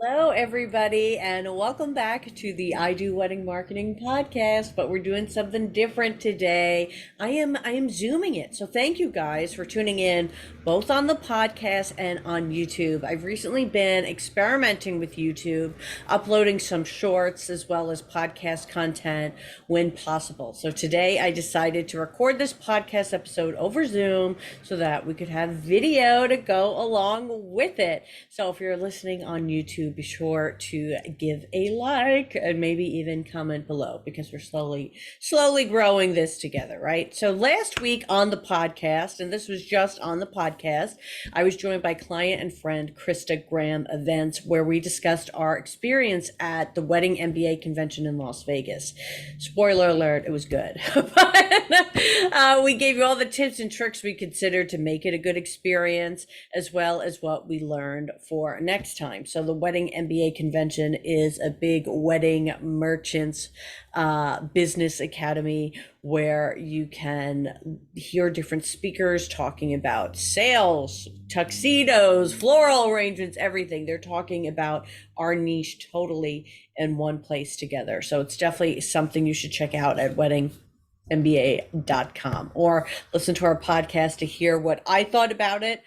Hello, everybody, and welcome back to the I Do Wedding Marketing podcast. But we're doing something different today. I am zooming it. So thank you guys for tuning in, both on the podcast and on YouTube. I've recently been experimenting with YouTube, uploading some shorts as well as podcast content when possible. So today I decided to record this podcast episode over Zoom so that we could have video to go along with it. So if you're listening on YouTube, be sure to give a like and maybe even comment below because we're slowly growing this together, right? So last week on the podcast, and this was just on the podcast, I was joined by client and friend Krista Graham Events, where we discussed our experience at the Wedding MBA convention in Las Vegas. Spoiler alert, it was good. But we gave you all the tips and tricks we considered to make it a good experience, as well as what we learned for next time. So the Wedding MBA convention is a big wedding merchants business academy where you can hear different speakers talking about sales, tuxedos, floral arrangements, everything. They're talking about our niche totally in one place together. So it's definitely something you should check out at weddingmba.com or listen to our podcast to hear what I thought about it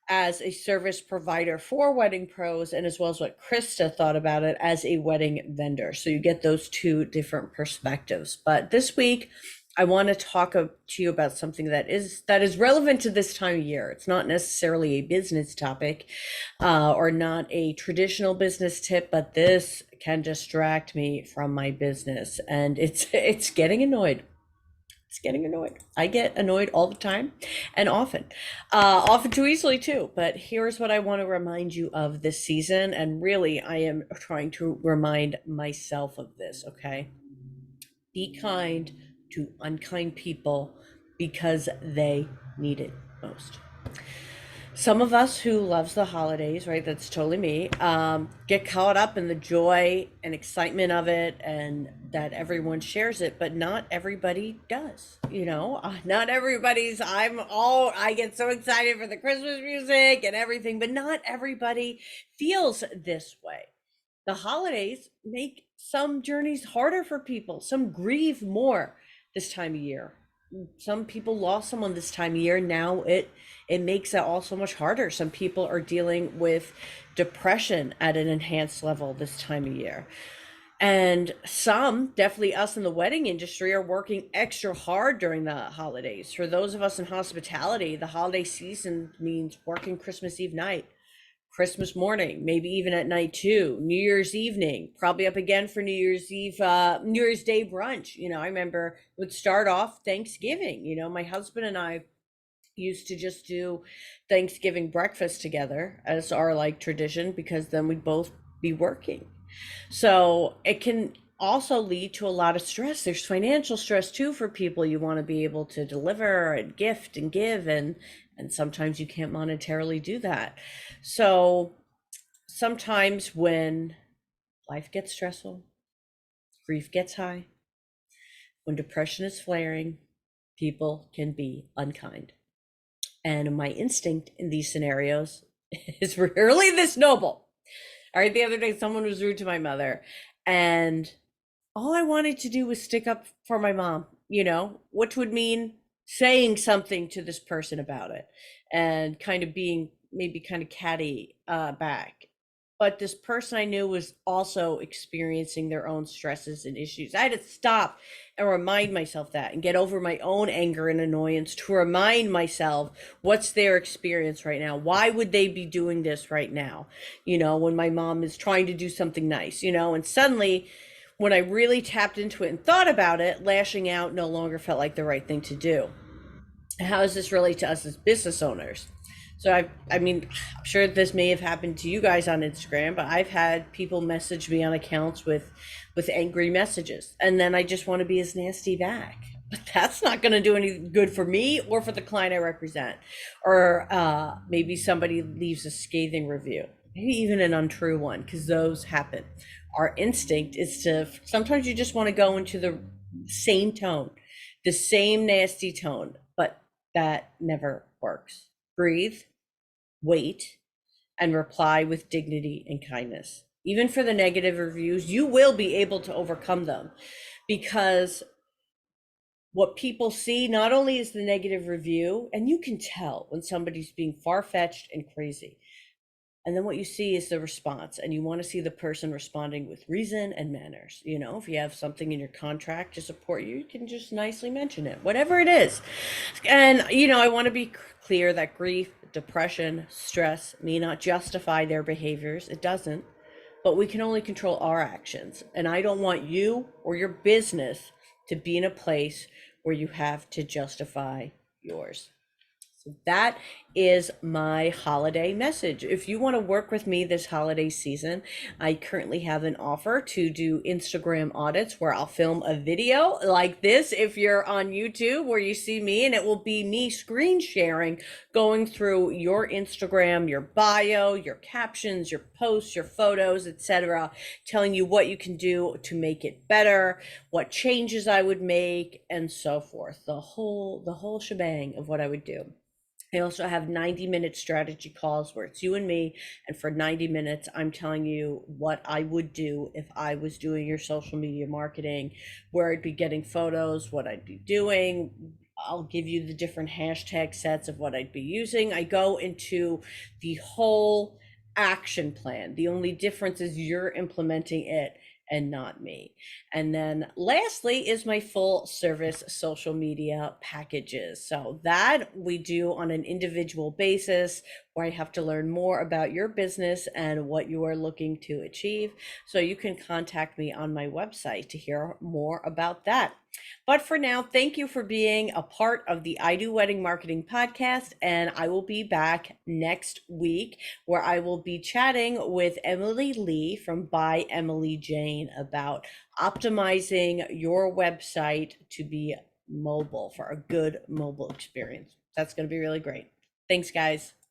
as a service provider for wedding pros, and as well as what Krista thought about it as a wedding vendor. So you get those two different perspectives. But this week, I want to talk to you about something that is relevant to this time of year. It's not necessarily a business topic or not a traditional business tip, but this can distract me from my business, and it's getting annoyed. It's getting annoyed. I get annoyed all the time and often too easily too. But here's what I want to remind you of this season. And really, I am trying to remind myself of this, okay? Be kind to unkind people because they need it most. Some of us who loves the holidays, right? That's totally me. Get caught up in the joy and excitement of it, and that everyone shares it, but not everybody does. Not everybody's. I get so excited for the Christmas music and everything, but not everybody feels this way. The holidays make some journeys harder for people. Some grieve more this time of year. Some people lost someone this time of year. Now it makes it all so much harder. Some people are dealing with depression at an enhanced level this time of year. And some, definitely us in the wedding industry, are working extra hard during the holidays. For those of us in hospitality, the holiday season means working Christmas Eve night, Christmas morning, maybe even at night too, New Year's evening, probably up again for New Year's Eve, New Year's Day brunch. I remember it would start off Thanksgiving. My husband and I used to just do Thanksgiving breakfast together as our like tradition because then we'd both be working. So it can also lead to a lot of stress. There's financial stress too for people. You want to be able to deliver and gift and give, and sometimes you can't monetarily do that. So sometimes when life gets stressful, grief gets high, when depression is flaring, people can be unkind. And my instinct in these scenarios is rarely this noble. All right, the other day someone was rude to my mother, and all I wanted to do was stick up for my mom, which would mean saying something to this person about it and kind of being maybe kind of catty back. But this person I knew was also experiencing their own stresses and issues. I had to stop and remind myself that and get over my own anger and annoyance to remind myself what's their experience right now. Why would they be doing this right now? When my mom is trying to do something nice, and suddenly when I really tapped into it and thought about it, lashing out no longer felt like the right thing to do. How does this relate to us as business owners? So I'm sure this may have happened to you guys on Instagram, but I've had people message me on accounts with angry messages, and then I just want to be as nasty back. But that's not going to do any good for me or for the client I represent. Or maybe somebody leaves a scathing review, maybe even an untrue one, because those happen. Our instinct is to, sometimes you just want to go into the same tone, the same nasty tone, but that never works. Breathe, wait, and reply with dignity and kindness. even for the negative reviews, you will be able to overcome them, because what people see not only is the negative review, and you can tell when somebody's being far-fetched and crazy. And then what you see is the response, and you want to see the person responding with reason and manners. You know, if you have something in your contract to support you, you can just nicely mention it, whatever it is. And, you know, I want to be clear that grief, depression, stress may not justify their behaviors. It doesn't, but we can only control our actions. And I don't want you or your business to be in a place where you have to justify yours. So that is my holiday message. If you want to work with me this holiday season, I currently have an offer to do Instagram audits where I'll film a video like this if you're on YouTube, where you see me, and it will be me screen sharing, going through your Instagram, your bio, your captions, your posts, your photos, etc., telling you what you can do to make it better, what changes I would make, and so forth. The whole shebang of what I would do. I also have 90-minute strategy calls where it's you and me. And for 90 minutes, I'm telling you what I would do if I was doing your social media marketing, where I'd be getting photos, what I'd be doing. I'll give you the different hashtag sets of what I'd be using. I go into the whole action plan. The only difference is you're implementing it and not me. And then lastly is my full service social media packages. So that we do on an individual basis, where I have to learn more about your business and what you are looking to achieve. So you can contact me on my website to hear more about that. But for now, thank you for being a part of the I Do Wedding Marketing podcast. And I will be back next week, where I will be chatting with Emily Lee from By Emily Jane about optimizing your website to be mobile, for a good mobile experience. That's going to be really great. Thanks, guys.